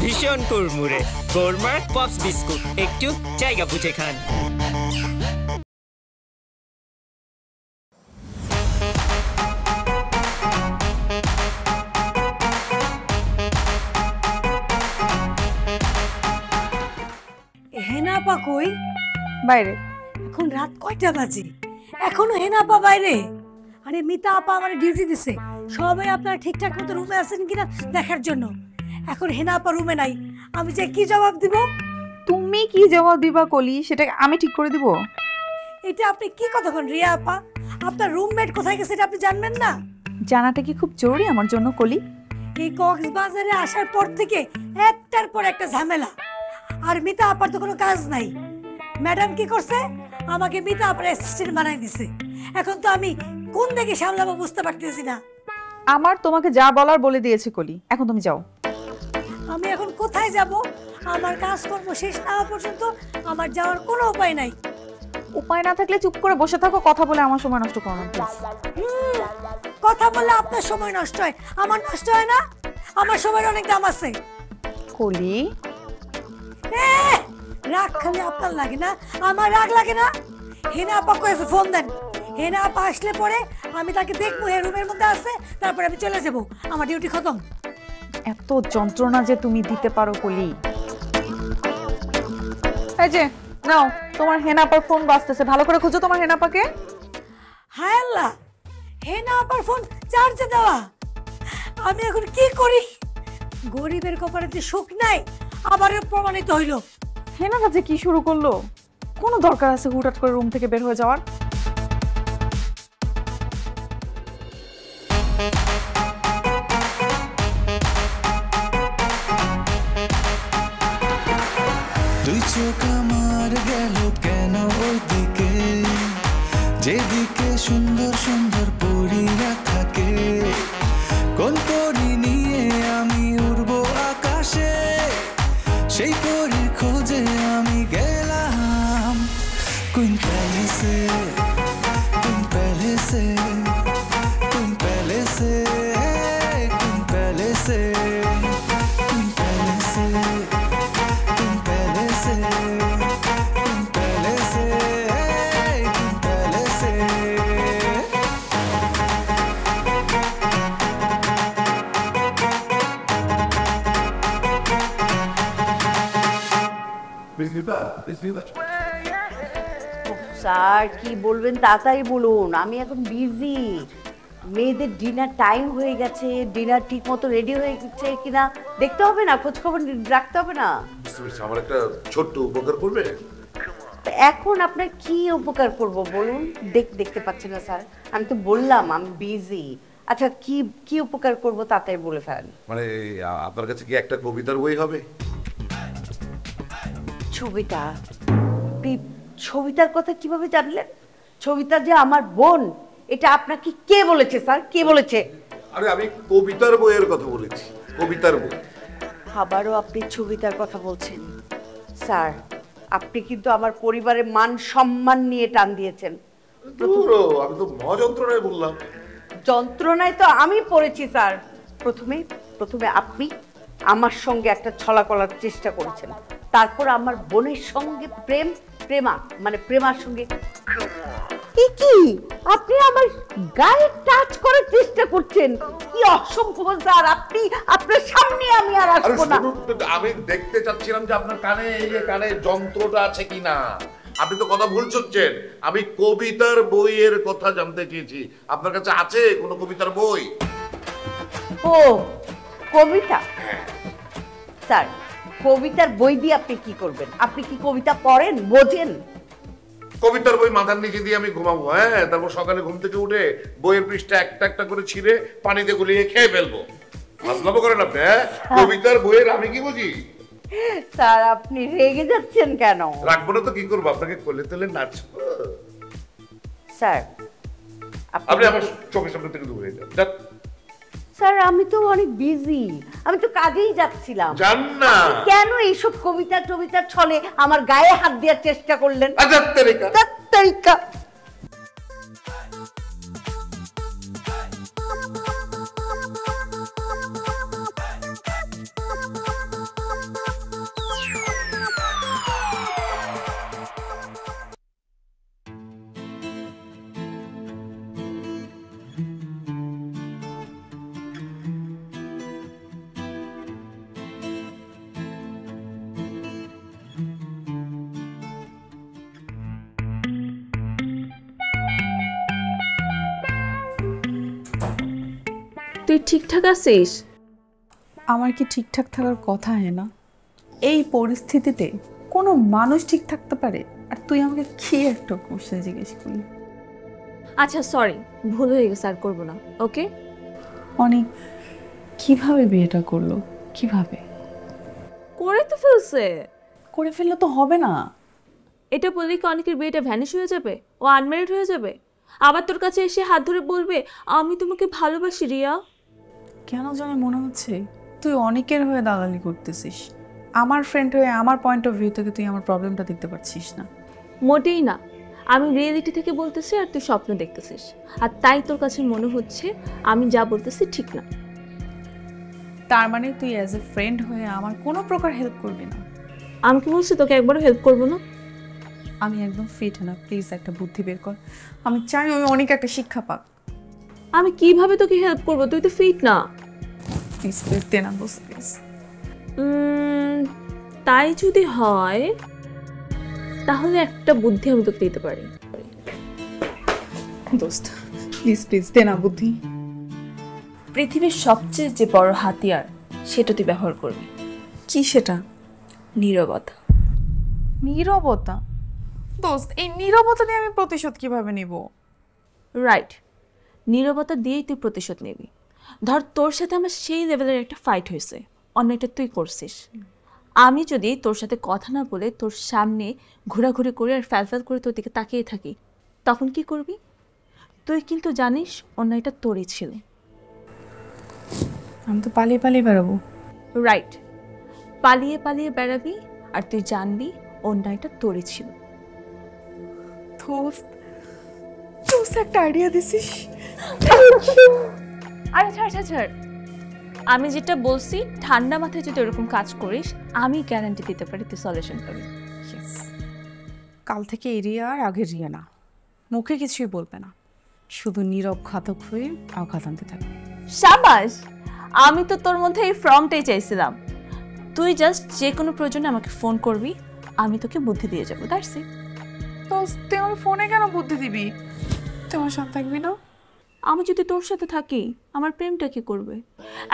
ভীষণ কুড়মুড়ে গোলমার্ক pops biscuit, একটু জায়গা বুঝে খান। হেনাপা কই? বাইরে। এখন রাত কয়টা বাজে? এখনো হেনাপা বাইরে? আরে মিতা আপা আমার ডিউটি দিছে সবাই আপনারা ঠিকঠাক মতো রুমে আছেন কিনা দেখার জন্য। এখন হেনাপা রুমে নাই, আমি যে কি জবাব দিব? তুমি কি জবাব দিবা কলি, সেটা আমি ঠিক করে দিব? এটা আপনি কি কথা বলেন রিয়া আপা? আপনার রুমমেট কোথায় গেছে এটা আপনি জানবেন না? জানাটা কি খুব জরুরি আমার জন্য কলি? এই কক্সবাজারে আসার পর থেকে একটার পর একটা ঝামেলা, আর মিতা আপার তো কোনো কাজ নাই। ম্যাডাম কি করছে? আমাকে মিতা আপার অ্যাসিস্ট্যান্ট বানাই দিছে। এখন তো আমি কোন দিকে সামলাবো বুঝতে পারতেছি না। আমার তোমাকে যা বলার বলে দিয়েছে কলি, এখন তুমি যাও। আমি এখন কোথায় যাব? আমার কাজকর্ম শেষ না হওয়া পর্যন্ত আমার যাওয়ার কোনো উপায় নাই। উপায় না থাকলে চুপ করে বসে থাকো, কথা বলে আমার সময় নষ্ট করো না প্লিজ। কথা বললে আপনার সময় নষ্ট হয়, আমার নষ্ট হয় না? আমার সময়ের অনেক দাম আছে। কলি রাগ খালি আপনার লাগে না, আমার রাগ লাগে না? হেনা আপা কয়েছে ফোন দেন। হেনা আপা আসলে পরে আমি তাকে দেখবো হে রুমের মধ্যে আছে, তারপরে আমি চলে যাব, আমার ডিউটি খতম। এত যন্ত্রণা যে তুমি দিতে পারো কলি। এই যে নাও, তোমার হেনাপার ফোন বাজতেছে, ভালো করে খুঁজো তোমার হেনাপাকে। হায় আল্লাহ, হেনা আপার ফোন চার্জে দেওয়া। আমি এখন কি করি? গরিবের কপালে যে সুখ নাই আবারও প্রমাণিত হইল। হেনাটা যে কি শুরু করলো, কোনো দরকার আছে হুটহাট করে রুম থেকে বের হয়ে যাওয়ার? দুই চোখ আমার গেল কেন ওইদিকে, যেদিকে সুন্দর সুন্দর পরীরা থাকে। কোন পরী নিয়ে আমি উড়বো আকাশে, সেই পরীর খোঁজে আমি গেলাম। কোন প্যালেসে, কোন প্যালেসে, কোন প্যালেসে, কোন প্যালেসে, কোন প্যালেসে, কোন প্যালেসে, কোন প্যালেসে, কোন প্যালেসে। স্যার কি বলবেন তাড়াতাড়ি বলুন, আমি এখন বিজি। মেয়েদের ডিনার টাইম হয়ে গেছে, ডিনার ঠিক মতো রেডি হয়ে গেছে কিনা দেখতে হবে না, খোঁজ খবর রাখতে হবে না? আমার একটা ছোট্ট উপকার করবে? এখন আপনার কি উপকার করব বলুন? দেখতে পাচ্ছেন না স্যার, আমি তো বললাম আমি বিজি। আচ্ছা কি কি উপকার করব তাড়াতাড়ি বলে ফেলেন। মানে আপনার কাছে কি একটা কবিতার বই হবে? ছবিতা? ছবিতার কথা কিভাবে জানলেন? ছবিতা যে আমার বোন, এটা আপনাকে কে বলেছে স্যার, কে বলেছে? আরে আমি কবিতার বইয়ের কথা বলেছি, কবিতার বই। আবারও আপনি ছবিতার কথা বলছেন? স্যার আপনি কিন্তু আমার পরিবারের মান সম্মান নিয়ে টান দিয়েছেন। আমি তো মহাযন্ত্রণায় বললাম। যন্ত্রণায় তো আমি পড়েছি স্যার। প্রথমে আপনি আমার সঙ্গে একটা ছলা করার চেষ্টা করেছেন, তারপর আমার বোনের সঙ্গে প্রেমার সঙ্গে কি আপনি আমার গায়ে টাচ করার চেষ্টা করছেন। কি অসম্ভব স্যার, আপনি আপনার সামনে আমি আর আসবো না। আমি দেখতে চাচ্ছিলাম যে আপনার কানে এই যে কানে যন্ত্রটা আছে কিনা। আপনি তো কথা ভুল শুনছেন, আমি কবিতার বইয়ের কথা জানতে চেয়েছি। আপনার কাছে আছে কোনো কবিতার বই? ও কবিতা? স্যার কবিতার বই দিয়ে আপনি কি করবেন? আপনি কি কবিতা পড়েন, বোঝেন? কবিতার বই মাথার নিচে দিয়ে আমি ঘুমাবো, হ্যাঁ, তারপর সকালে ঘুম থেকে উঠে বইয়ের পৃষ্ঠা একটা একটা করে ছিঁড়ে পানিতে গুলিয়ে খেয়ে ফেলবো। ফাজলামো করেন আপনি? হ্যাঁ, কবিতার বইয়ের আমি কি বুঝি? স্যার আপনি রেগে যাচ্ছেন কেন? রাখবো না তো কি করবো, আপনাকে কোলে তোলে নাচবো। স্যার আপনি আমার চোখের সামনে থেকে দূরে যান। স্যার স্যার আমি তো অনেক বিজি, আমি তো কাজেই যাচ্ছিলাম। জান না কেন এইসব কবিতার ছলে আমার গায়ে হাত দেওয়ার চেষ্টা করলেন? আজাত্তারিকা তারিকা তুই ঠিকঠাক আছিস? আমার কি ঠিকঠাক থাকার কথা হয় না? এই পরিস্থিতিতে কোনো মানুষ ঠিক থাকতে পারে? আর তুই আমাকে কি একটা কোশ্চেন জিজ্ঞেস করলি? আচ্ছা সরি, ভুল হয়ে গেছে, আর করবো না। ওকে? অনেক কিভাবে বিয়েটা করলো? কিভাবে করে তো ফেলছে। করে ফেললে তো হবে না। এটা বললে কি অনেকের বিয়েটা ভ্যানিশ হয়ে যাবে, ও আনম্যারিড হয়ে যাবে, আবার তোর কাছে এসে হাত ধরে বলবে আমি তোমাকে ভালোবাসি রিয়া? কেন জানি মনে হচ্ছে তুই অনেকের হয়ে দালালি করতেছিস। আমার ফ্রেন্ড হয়ে আমার পয়েন্ট অফ ভিউ থেকে তুই আমার প্রবলেমটা দেখতে পাচ্ছিস না। মোটেই না, আমি রিয়েলিটি থেকে বলতেছি আর তুই স্বপ্ন দেখতেছিস, আর তাই তোর কাছে মনে হচ্ছে আমি যা বলতেছি ঠিক না। তার মানে তুই অ্যাজ এ ফ্রেন্ড হয়ে আমার কোনো প্রকার হেল্প করবি না? আমি কি বলছি তোকে একবারও হেল্প করবো না? আমি একদম ফিট না, প্লিজ একটা বুদ্ধি বের কর। আমি চাই আমি অনেক একটা শিক্ষা পাক। আমি কিভাবে তোকে হেল্প করবো? তুই তো ফিট না। প্লিজ প্লিজ দে না বস প্লিজ। তাই যদি হয় তাহলে একটা বুদ্ধি আমি তোকে দিতে পারি। দোস্ত প্লিজ প্লিজ দে না বুদ্ধি। পৃথিবীর সবচেয়ে যে বড় হাতিয়ার সেটা তুই ব্যবহার করবি। কি সেটা? নীরবতা। নীরবতা? দোস্ত এই নীরবতা দিয়ে আমি প্রতিশোধ কিভাবে নিব? রাইট, নীরবতা দিয়েই তুই প্রতিশোধ নিবি। ধর তোর সাথে আমার সেই লেভেলের একটা ফাইট হয়েছে, অন্যটা তুই করছিস। আমি যদি তোর সাথে কথা না বলে তোর সামনে ঘোরাঘুরি করে আর ফ্যাল করে তোর দিকে তাকিয়ে থাকি, তখন কি করবি? তুই কিন্তু জানিস অন্যায়টা তোরই ছিল। আমি তো পালিয়ে পালিয়ে বেড়াবো। রাইট, পালিয়ে পালিয়ে বেড়াবি আর তুই জানবি অন্যায়টা তোরই ছিল। দোস্ত দোস্ত একটা আইডিয়া দিছিস। আরে ছাড়, আমি যেটা বলছি ঠান্ডা মাথায় যদি ওরকম কাজ করিস আমি গ্যারান্টি দিতে পারি তুই সলিউশন পাবি। কাল থেকে এরিয়া আর আগের রিয়া না, মুখে কিছুই বলবে না, শুধু নীরব ঘাতক হয়ে আঘাত আনতে থাকবে। শাবাশ, আমি তো তোর মধ্যে এই ফর্মটাই চাইছিলাম। তুই জাস্ট যে কোনো প্রয়োজনে আমাকে ফোন করবি, আমি তোকে বুদ্ধি দিয়ে যাবো। That's it. তো তুই আমার ফোনে কেন বুদ্ধি দিবি? তুই আমার সাথে থাকবি না? আমি যদি তোর সাথে থাকি আমার প্রেমটা কি করবে?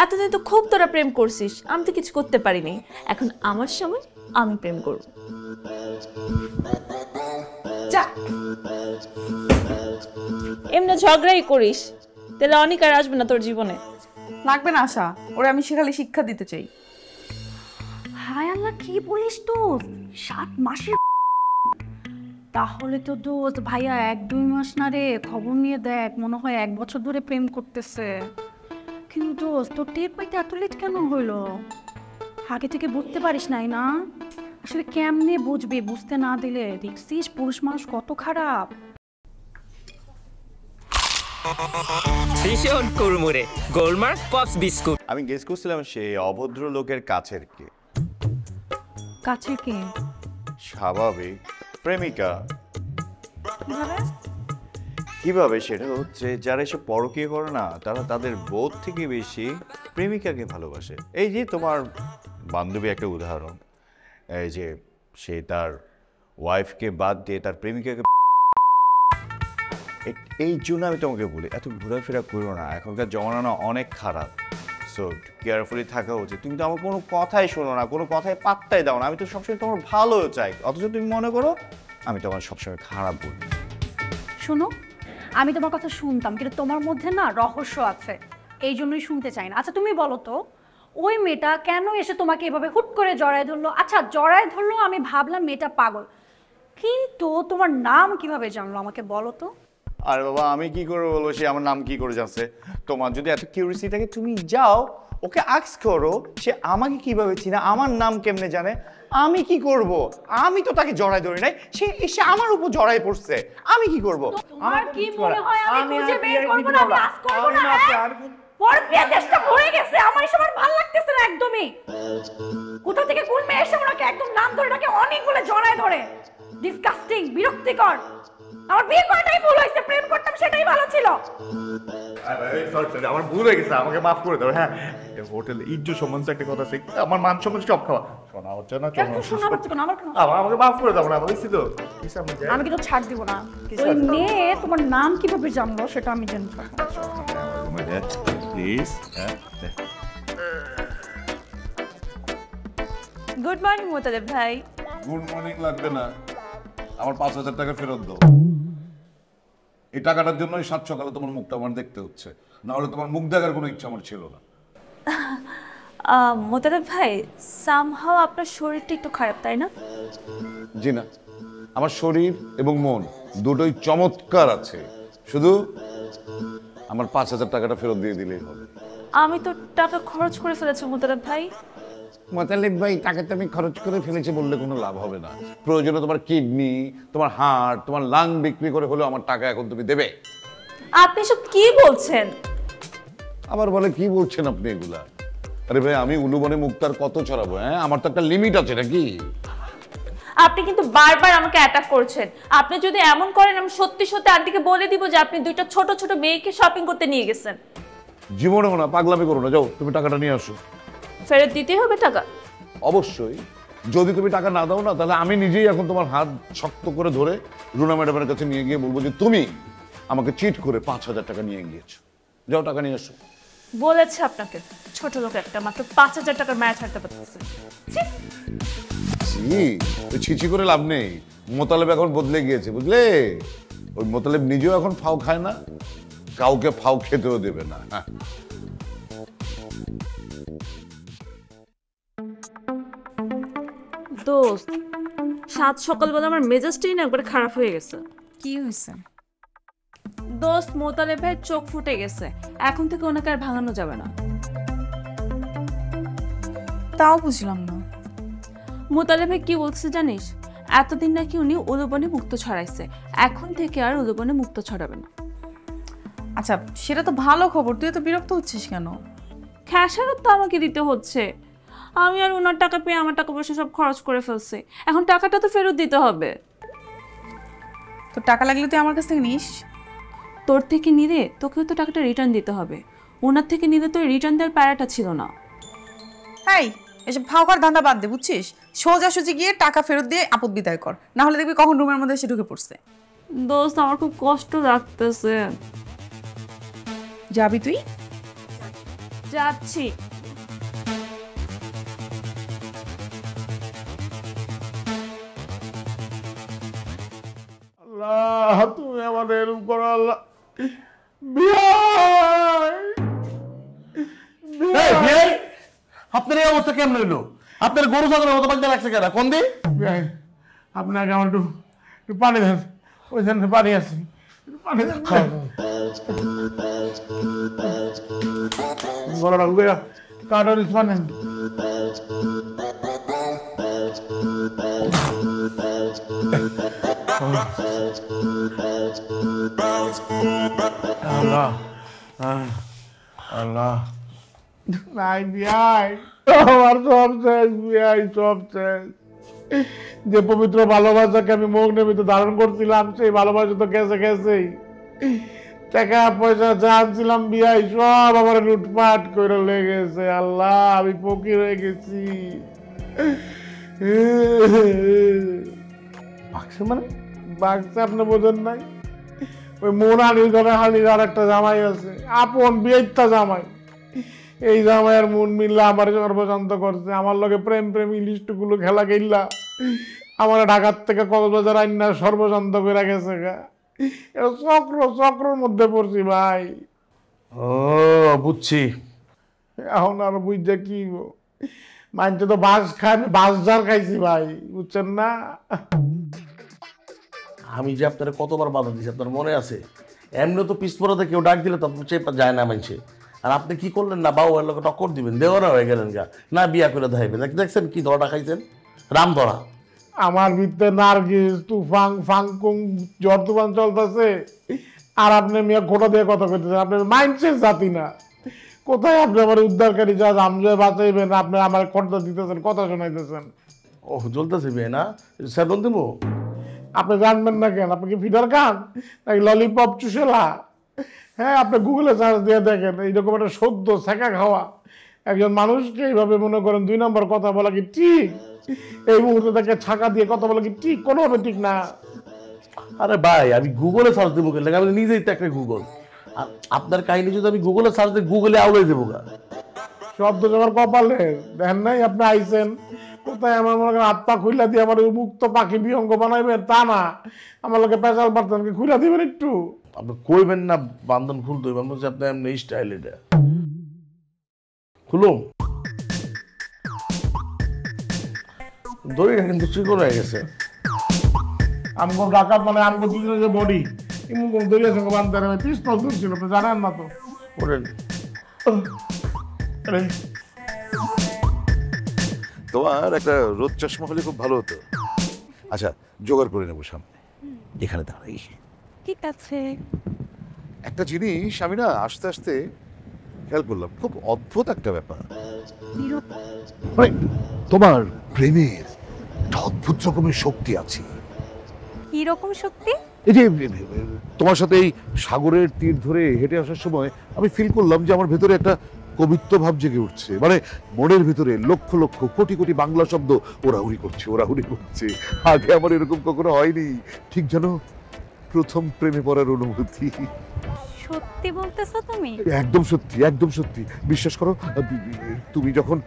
এতদিন তো খুব তোরা প্রেম করছিস, আমি তো কিছু করতে পারিনি। এখন আমার সময়, আমি প্রেম করব। যা এমনি ঝগড়াই করিস, তাহলে অনেক আর আসবে না তোর জীবনে। লাগবে না আশা, ওরে আমি সেখানে শিক্ষা দিতে চাই। হায় আল্লাহ, কি বলিস তো? 7 মাসের? তাহলে তো দোস্ত ভাইয়া 1-2 মাস না রে, খবর নিয়ে দেখ, মনে হয় 1 বছর ধরে প্রেম করতেছে। কিন্তু দোস্ত তোর টের পাইতে এত লেট কেন হইলো? আগে থেকে বুঝতে পারিস নাই না? আসলে কেমনে বুঝবি বুঝতে না দিলে? দেখছিস পুরুষ মানুষ কত খারাপ। ভীষণ কুড়মুড়ে গোলমার্ক পপস বিস্কুট। আমি গেস করছিলাম সেই অভদ্র লোকের কাছের কে। কাছে কে? স্বাভাবিক প্রেমিকা। কিভাবে? সেটা হচ্ছে যারা এসব পরকীয়া করে না, তারা তাদের বোধ থেকে বেশি প্রেমিকাকে ভালোবাসে। এই যে তোমার বান্ধবী একটা উদাহরণ, এই যে সে তার ওয়াইফকে বাদ দিয়ে তার প্রেমিকাকে, এই জন্য আমি তোমাকে বলি এত ঘোরাফেরা করো না, এখনকার জমানা অনেক খারাপ। সো কেয়ারফুলি থাকা উচিত। তুমি তো আমার কোনো কথাই শোনো না, কোনো কথাই পাত্তাই দাও না। আমি তো সবসময় তোমার ভালো চাই, অথচ তুমি মনে করো আমি তোমার সবসময় খারাপ বলি। শোনো, আমি তোমার কথা শুনতাম, কিন্তু তোমার মধ্যে না রহস্য আছে, এই জন্যই শুনতে চাই না। আচ্ছা তুমি বলো তো, ওই মেয়েটা কেন এসে তোমাকে এভাবে হুট করে জড়ায় ধরলো? আচ্ছা জড়ায় ধরলো, আমি ভাবলাম মেয়েটা পাগল, কিন্তু তোমার নাম কিভাবে জানলো আমাকে বলো তো? আরে বাবা আমি কি করে বলবো সে আমার নাম কি করে জানছে? তোমার যদি এত কিউরিয়াসিটি থাকে তুমি যাও ওকে আস্ক করো সে আমাকে কিভাবে চিনে, আমার নাম কেমনে জানে, আমি কি করব? আমি তো তাকে জড়াই ধরি নাই, সে এসে আমার উপর জড়াই পড়ছে, আমি কি করব? আমার কি মনে হয় আমি খুঁজে বের করব না, আমি আস্ক করব না? পরপ্রিয়া দেশটা ভরে গেছে, আমার এসব আর ভালো লাগতেছে না একদমই। কোথা থেকে কোন মেয়ে এসে ওনাকে একদম নাম ধরে নাকি অনেক বলে জড়ায় ধরে, ডিসকাস্টিং, বিরক্তিকর। আমার বিয়ে করাটাই ভুল হয়েছে, প্রেম করতাম সেটাই ভালো ছিল। আমার ভুল হয়ে গেছে, আমাকে মাফ করে দাও। হ্যাঁ হোটেলে ইজ্জত সম্বন্ধে একটা কথা আছে, আমার মান সম্মান সব খাওয়া শোনা হচ্ছে না, আমাকে মাফ করে দাও না, বলেছি তো। আমি কিন্তু ছাড় দিব না। ওই মেয়ে তোমার নাম কিভাবে জানলো সেটা আমি জানবো। প্লিজ। গুড মর্নিং মোতালেব ভাই। গুড মর্নিং লাগবে না, আমার 5,000 টাকা ফেরত দাও। এই টাকাটার জন্যই সাত সকালে তোমার মুখটা আমার দেখতে হচ্ছে, না হলে তোমার মুখ দেখার কোনো ইচ্ছা আমার ছিল না। মোতালেব ভাই সামহাও আপনার শরীরটা একটু খারাপ তাই না? জি না, আমার শরীর এবং মন দুটোই চমৎকার আছে, শুধু আমার 5,000 টাকাটা ফেরত দিয়ে দিলেই হবে। আমি তো টাকা খরচ করে ফেলেছি মোতালেব ভাই। মোতালেব ভাই টাকা তো আমি খরচ করে ফেলেছি বললে কোনো লাভ হবে না। প্রয়োজনে তোমার কিডনি, তোমার হার্ট, তোমার লাং বিক্রি করে হলেও আমার টাকা এখন তুমি দেবে। আপনি সব কি বলছেন? আবার বলে কি বলছেন আপনি এগুলা? আরে ভাই আমি উলুবনে মুক্তার কত ছড়াবো? হ্যাঁ আমার তো একটা লিমিট আছে নাকি? আপনি কিন্তু বারবার আমাকে অ্যাটাক করছেন। আপনি যদি এমন করেন আমি সত্যি সত্যি আন্টিকে বলে দিব যে আপনি দুইটা ছোট ছোট মেয়েকে শপিং করতে নিয়ে গেছেন। জীবনেও না, পাগলামি করো না, যাও তুমি টাকাটা নিয়ে আসো। ফেরত দিতেই হবে টাকা? অবশ্যই, যদি তুমি টাকা না দাও না তাহলে আমি নিজেই এখন তোমার হাত শক্ত করে ধরে রুনা ম্যাডামের কাছে নিয়ে গিয়ে বলবো যে তুমি আমাকে চিট করে 5,000 টাকা নিয়ে গিয়েছো। যাও টাকা নিয়ে আসো। বলেছে আপনাকে ছোট লোক একটা, মাত্র 5,000 টাকার মায়া ছাড়তে পারতেছে। ওই ছিছি করে লাভ নেই, মোতালেব এখন বদলে গিয়েছে বুঝলে। ওই মোতালেব নিজেও এখন ফাও খায় না, কাউকে ফাও খেতেও দেবে না। হ্যাঁ দোস্ত সাত সকালবেলা আমার মেজাজটাই না একবার খারাপ হয়ে গেছে। কি হয়েছে? দোস্ত মোতালেব ভাই চোখ ফুটে গেছে, এখন থেকে ওনাকে আর ভাঙানো যাবে না। তাও বুঝলাম না। মোতালেব ভাই কি বলছে জানিস? এতদিন নাকি উনি উলুবনে মুক্ত ছড়াইছে, এখন থেকে আর উলুবনে মুক্ত ছড়াবে না। আচ্ছা সেটা তো ভালো খবর, তুই তো বিরক্ত হচ্ছিস কেন? খেসারত তো আমাকে দিতে হচ্ছে, আমি আর ওনার টাকা পেয়ে আমার টাকা পয়সা সব খরচ করে ফেলছি, এখন টাকাটা তো ফেরত দিতে হবে। তো টাকা লাগলে তুই আমার কাছ থেকে নিস। তোর থেকে নিলে তোকেও তো টাকাটা রিটার্ন দিতে হবে, ওনার থেকে নিলে তো রিটার্ন দেওয়ার প্যারাটা ছিল না। এই এসব ফাওকার ধান্দা বাদ দে বুঝছিস, সোজাসুজি গিয়ে টাকা ফেরত দিয়ে আপদ বিদায় কর, না হলে দেখবি কখন রুমের মধ্যে এসে ঢুকে পড়ছে। দোস্ত আমার খুব কষ্ট লাগতেছে। যাবি তুই? যাচ্ছি। আল্লাহ তুমি আমাদের এরকম করো আল্লাহ। আপনার এই অবস্থা কেমন হইলো? আপনার গরু ছাগলের মতো বাচ্চা লাগছে কেন? কোন দিন আপনাকে আমার একটু পানি দেন, ওই জন্য পানি আছে, পানি দেন। গলাটা ঘুরে কাটার পানেন। আল্লাহ আল্লাহ নাই বিয়াই, আমার সব শেষ বিয়াই, সব শেষ। যে পবিত্র ভালোবাসাকে আমি মুখ নিমিত্ত ধারণ করছিলাম সেই ভালোবাসা তো গেছে গেছেই। টাকা পয়সা যা আনছিলাম বিয়াই সব আমার লুটপাট করে লেগেছে। আল্লাহ আমি ফকির হয়ে গেছি। বাক্সে মানে বাক্সে আপনি বোঝেন নাই, ওই মন আনির ঘরে হানির আর একটা জামাই আছে, আপন বিয়েটা জামাই। এই জামাইয়ের মন মিললা আমার সর্বশান্ত করছে, আমার লগে প্রেম প্রেম ইলিশটুকুলো খেলা খেললা, আমার ঢাকার থেকে কক্সবাজার আইনা সর্বশান্ত করে গেছে গা। চক্র চক্রের মধ্যে পড়ছি ভাই। ও বুঝছি। এখন আর বুঝছে কি মানছে তো বাস খাই, বাস ঝাড় খাইছি ভাই, বুঝছেন না? আমি যে আপনার কতবার বাধা দিয়েছি আপনার মনে আছে? এমনি তো পিছপড়াতে কেউ ডাক দিলে তো চেপা যায় না মানছে। আর আপনি কি করলেন না, বাবু এর লোকে টক্কর দিবেন, দেওয়ারা হয়ে গেলেন গা, না বিয়া করে দেখাইবেন। দেখছেন কি ধরা খাইছেন, রাম ধরা। আমার ভিতরে নার্গিস তুফান ফাংকুং ঝড় তুফান চলতেছে, আর আপনি মিয়া খোটা দিয়ে কথা কইতেছেন। আপনার মাইন্ডসেট জাতি না। কোথায় আপনি আমার উদ্ধারকারী জাহাজ আমজে বাঁচাইবেন, আপনি আমার খরচা দিতেছেন, কথা শোনাইতেছেন। ও জ্বলতেছে বিয়ে না, সেলুন দেবো। আপনি জানবেন না কেন? আপনি কি ফিডার খান নাকি ললিপপ চুষেলা? হ্যাঁ, আপনি গুগলে সার্চ দিয়ে দেখেন, এইরকম একটা সদ্য ছেঁকা খাওয়া একজন মানুষকে এইভাবে মনে করেন 2 নম্বর কথা বলা কি ঠিক? এই মুহূর্তে তাকে ছাকা দিয়ে কথা বলা কি ঠিক? কোনোভাবে ঠিক না। আরে ভাই, আমি গুগলে সার্চ দেবো কেন? আমি নিজেই তো একটা গুগল। আর আপনার কাহিনী যদি আমি গুগলে সার্চ দিই, গুগলে আউলাই দেবো গা। শব্দ আমার কপালে দেখেন নাই? আপনি আইছেন কোথায় আমার মনে করেন হাত পা খুইলা দিয়ে আমার মুক্ত পাখি বিহঙ্গ বানাইবেন তা না, আমার লোকে পেঁচাল পারতেন কি খুইলা দিবেন একটু? আপনি কইবেন না বান্ধন খুল দইব, আমি বলছি আপনি এমনি স্টাইল এটা খুলুম। দড়িটা কিন্তু চিকন হয়ে গেছে। আমগো ডাকাত মানে আমগো দুজনের যে বডি এমন কোন দড়ির সঙ্গে বাঁধতে হবে, পিস্তল ধরছিল, আপনি জানেন না তো? ওরেন তোমার একটা রোদ চশমা হলে খুব ভালো হতো। আচ্ছা, জোগাড় করে নেবো সামনে, এখানে দাঁড়াই। ঠিক আছে। একটা জিনিস আমি না আস্তে আস্তে খেয়াল করলাম, খুব অদ্ভুত একটা ব্যাপার। তোমার প্রেমের একটা অদ্ভুত রকমের শক্তি আছে। কি রকম শক্তি? এই যে তোমার সাথে এই সাগরের তীর ধরে হেঁটে আসার সময় আমি ফিল করলাম যে আমার ভেতরে একটা কবিত্ব ভাব জেগে উঠছে। মানে মনের ভিতরে লক্ষ লক্ষ কোটি কোটি বাংলা শব্দ ওরাহুরি করছে, ওরাহুরি করছে। আগে আমার এরকম কখনো হয়নি। ঠিক যেন প্রথম প্রেমে পড়ার অনুভূতি। সত্যি বলতেছো তুমি? একদম সত্যি, একদম সত্যি। বিশ্বাস করো, তুমি যখন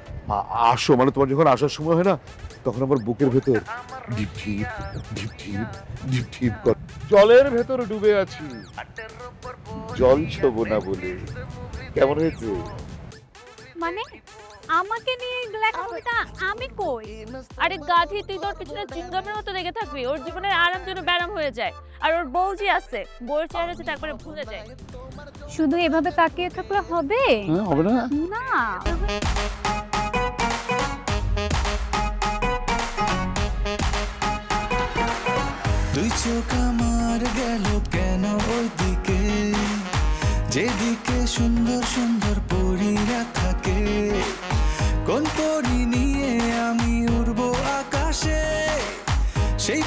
আসো, মানে তোমার যখন আসার সময় হয় না, তখন আমার বুকের ভেতর ঢিপ ঢিপ ঢিপ ঢিপ ঢিপ ঢিপ করে। জলের ভেতর ডুবে আছি, জল ছোবো না বলে। কেমন হয়েছে? মানে আমাকে নিয়ে ব্ল্যাক মুভিটা আমি কই? আরে গাধি, তুই তোর পিছনে চিংগামের মতো লেগে থাকবি, ওর জীবনের আরাম যেন ব্যারাম হয়ে যায়। আর ওর বউ যে আছে, বউয়ের চেহারা যে তারপরে ভুলে যায়। শুধু এভাবে তাকিয়ে থাকলে হবে? হবে না। না, দুই চোখ আমার গেল কেন ওইদিকে, যেদিকে সুন্দর সুন্দর পরীরা থাকে। কোন পরী নিয়ে আমি উড়বো আকাশে, সেই